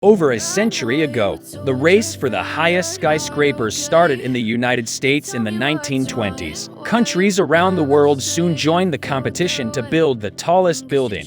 Over a century ago, the race for the highest skyscrapers started in the United States in the 1920s. Countries around the world soon joined the competition to build the tallest building.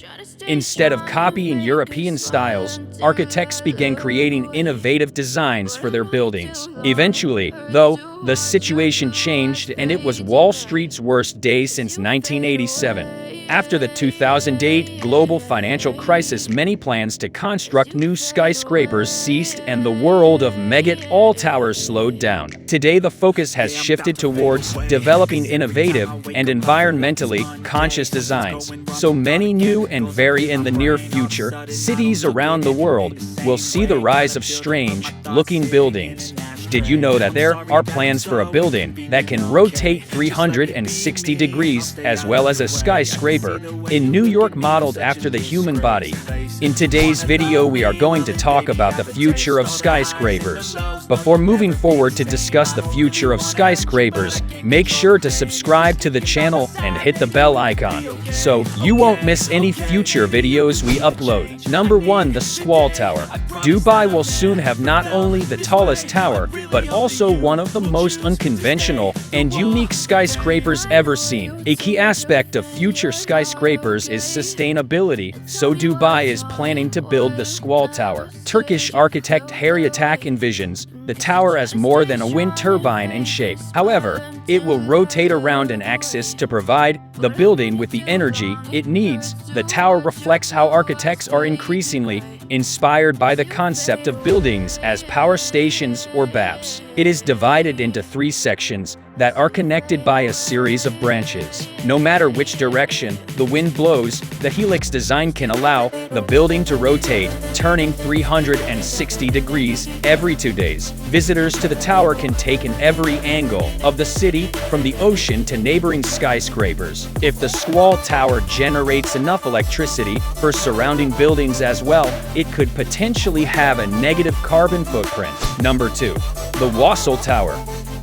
Instead of copying European styles, architects began creating innovative designs for their buildings. Eventually, though, the situation changed and it was Wall Street's worst day since 1987. After the 2008 global financial crisis, many plans to construct new skyscrapers ceased and the world of mega-tall towers slowed down. Today, the focus has shifted towards developing innovative and environmentally conscious designs. So many new and very in the near future, cities around the world will see the rise of strange-looking buildings. Did you know that there are plans for a building that can rotate 360 degrees as well as a skyscraper in New York modeled after the human body? In today's video, we are going to talk about the future of skyscrapers. Before moving forward to discuss the future of skyscrapers, make sure to subscribe to the channel and hit the bell icon so you won't miss any future videos we upload. Number 1. The Squall Tower. Dubai will soon have not only the tallest tower, but also one of the most unconventional and unique skyscrapers ever seen. A key aspect of future skyscrapers is sustainability, so Dubai is planning to build the Squall Tower. Turkish architect Harry Atak envisions the tower as more than a wind turbine in shape. However, it will rotate around an axis to provide the building with the energy it needs. The tower reflects how architects are increasingly inspired by the concept of buildings as power stations or BAPs. It is divided into 3 sections that are connected by a series of branches. No matter which direction the wind blows, the helix design can allow the building to rotate, turning 360 degrees every 2 days. Visitors to the tower can take in every angle of the city, from the ocean to neighboring skyscrapers. If the Squall Tower generates enough electricity for surrounding buildings as well, it could potentially have a negative carbon footprint. Number 2. The Wasl Tower.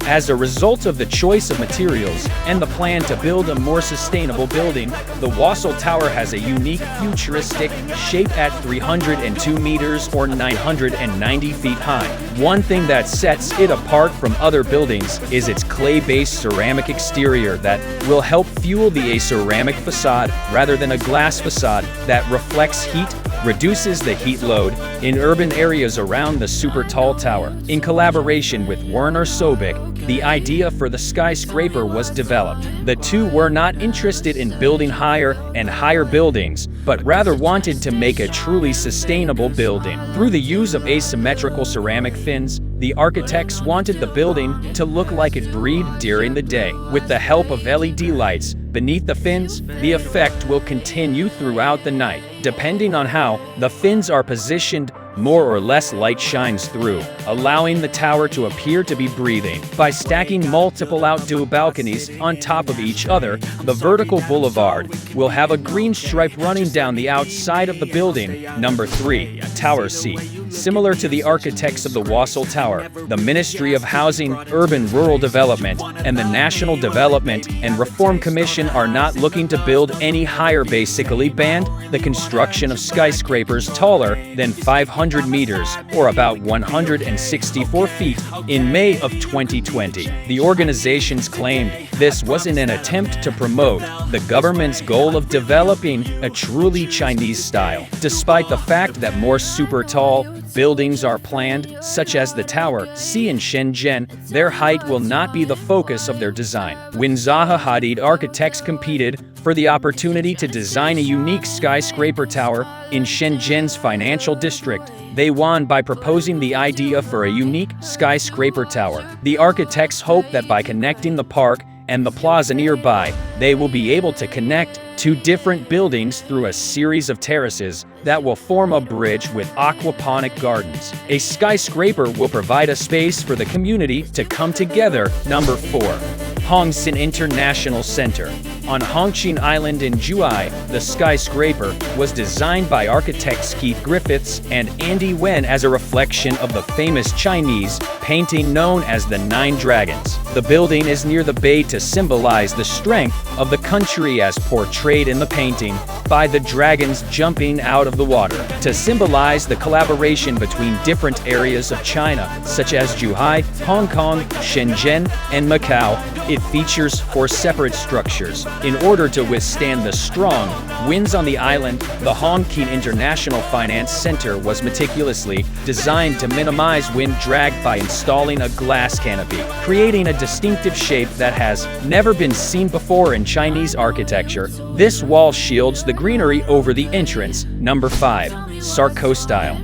As a result of the choice of materials and the plan to build a more sustainable building, the Wasl Tower has a unique futuristic shape at 302 meters or 990 feet high. One thing that sets it apart from other buildings is its clay-based ceramic exterior that will help fuel a ceramic facade rather than a glass facade that reflects heat, reduces the heat load in urban areas around the super tall tower. In collaboration with Werner Sobek, the idea for the skyscraper was developed. The two were not interested in building higher and higher buildings, but rather wanted to make a truly sustainable building. Through the use of asymmetrical ceramic fins, the architects wanted the building to look like it breathed during the day. With the help of LED lights beneath the fins, the effect will continue throughout the night. Depending on how the fins are positioned, more or less light shines through, allowing the tower to appear to be breathing. By stacking multiple outdoor balconies on top of each other, the vertical boulevard will have a green stripe running down the outside of the building. Number 3. Tower C. Similar to the architects of the Wasl Tower, the Ministry of Housing, Urban Rural Development, and the National Development and Reform Commission are not looking to build any higher. Basically banned the construction of skyscrapers taller than 500 meters or about 164 feet in May of 2020. The organizations claimed this was in an attempt to promote the government's goal of developing a truly Chinese style. Despite the fact that more super tall buildings are planned, such as the Tower C in Shenzhen, their height will not be the focus of their design. When Zaha Hadid architects competed for the opportunity to design a unique skyscraper tower in Shenzhen's financial district, they won by proposing the idea for a unique skyscraper tower. The architects hope that by connecting the park and the plaza nearby, they will be able to connect 2 different buildings through a series of terraces that will form a bridge with aquaponic gardens. A skyscraper will provide a space for the community to come together. Number 4. Hongsin International Center. On Hongqin Island in Zhuhai, the skyscraper was designed by architects Keith Griffiths and Andy Wen as a reflection of the famous Chinese painting known as the Nine Dragons. The building is near the bay to symbolize the strength of the country as portrayed in the painting by the dragons jumping out of the water. To symbolize the collaboration between different areas of China, such as Zhuhai, Hong Kong, Shenzhen, and Macau, it features 4 separate structures. In order to withstand the strong winds on the island, the Hongqin International Finance Center was meticulously designed to minimize wind drag by installing a glass canopy, creating a distinctive shape that has never been seen before in Chinese architecture. This wall shields the greenery over the entrance. Number 5. Sarko style.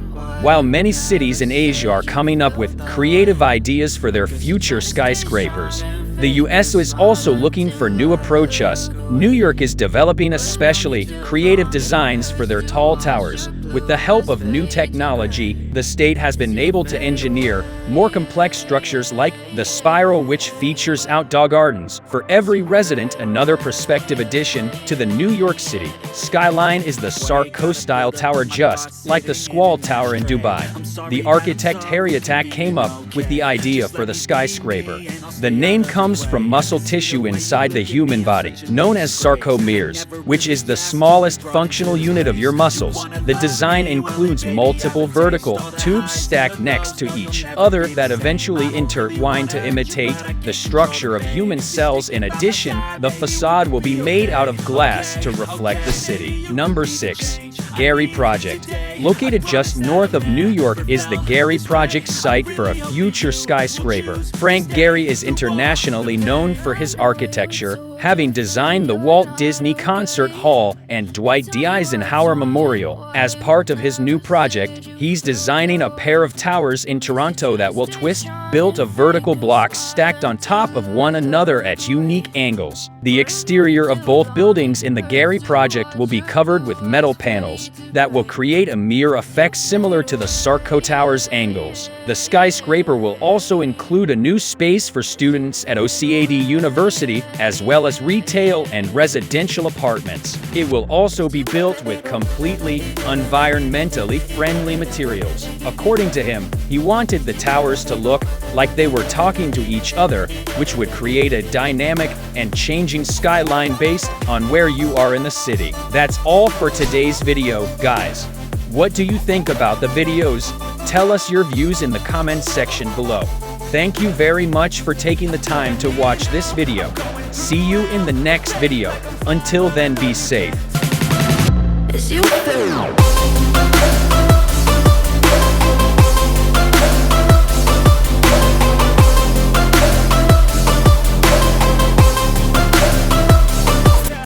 While many cities in Asia are coming up with creative ideas for their future skyscrapers, the US is also looking for new approaches. New York is developing especially creative designs for their tall towers. With the help of new technology, the state has been able to engineer more complex structures like the spiral, which features outdoor gardens for every resident, another prospective addition to the New York City skyline is the Sarko-style tower, just like the Squall Tower in Dubai. The architect Harry Attack came up with the idea for the skyscraper. The name comes from muscle tissue inside the human body, known as sarcomeres, which is the smallest functional unit of your muscles. The design includes multiple vertical tubes stacked next to each other that eventually intertwine to imitate the structure of human cells. In addition, the facade will be made out of glass to reflect the city. Number 6. Gehry Project. Located just north of New York is the Gehry Project site for a future skyscraper. Frank Gehry is internationally known for his architecture, having designed the Walt Disney Concert Hall and Dwight D. Eisenhower Memorial. As part of his new project, he's designing a pair of towers in Toronto that will twist, built of vertical blocks stacked on top of one another at unique angles. The exterior of both buildings in the Gehry Project will be covered with metal panels that will create a mirror effect similar to the Sarko Tower's angles. The skyscraper will also include a new space for students at OCAD University, as well as retail and residential apartments. It will also be built with completely environmentally friendly materials. According to him, he wanted the towers to look like they were talking to each other, which would create a dynamic and changing skyline based on where you are in the city. That's all for today's video, guys. What do you think about the videos? Tell us your views in the comments section below. Thank you very much for taking the time to watch this video. See you in the next video. Until then, be safe.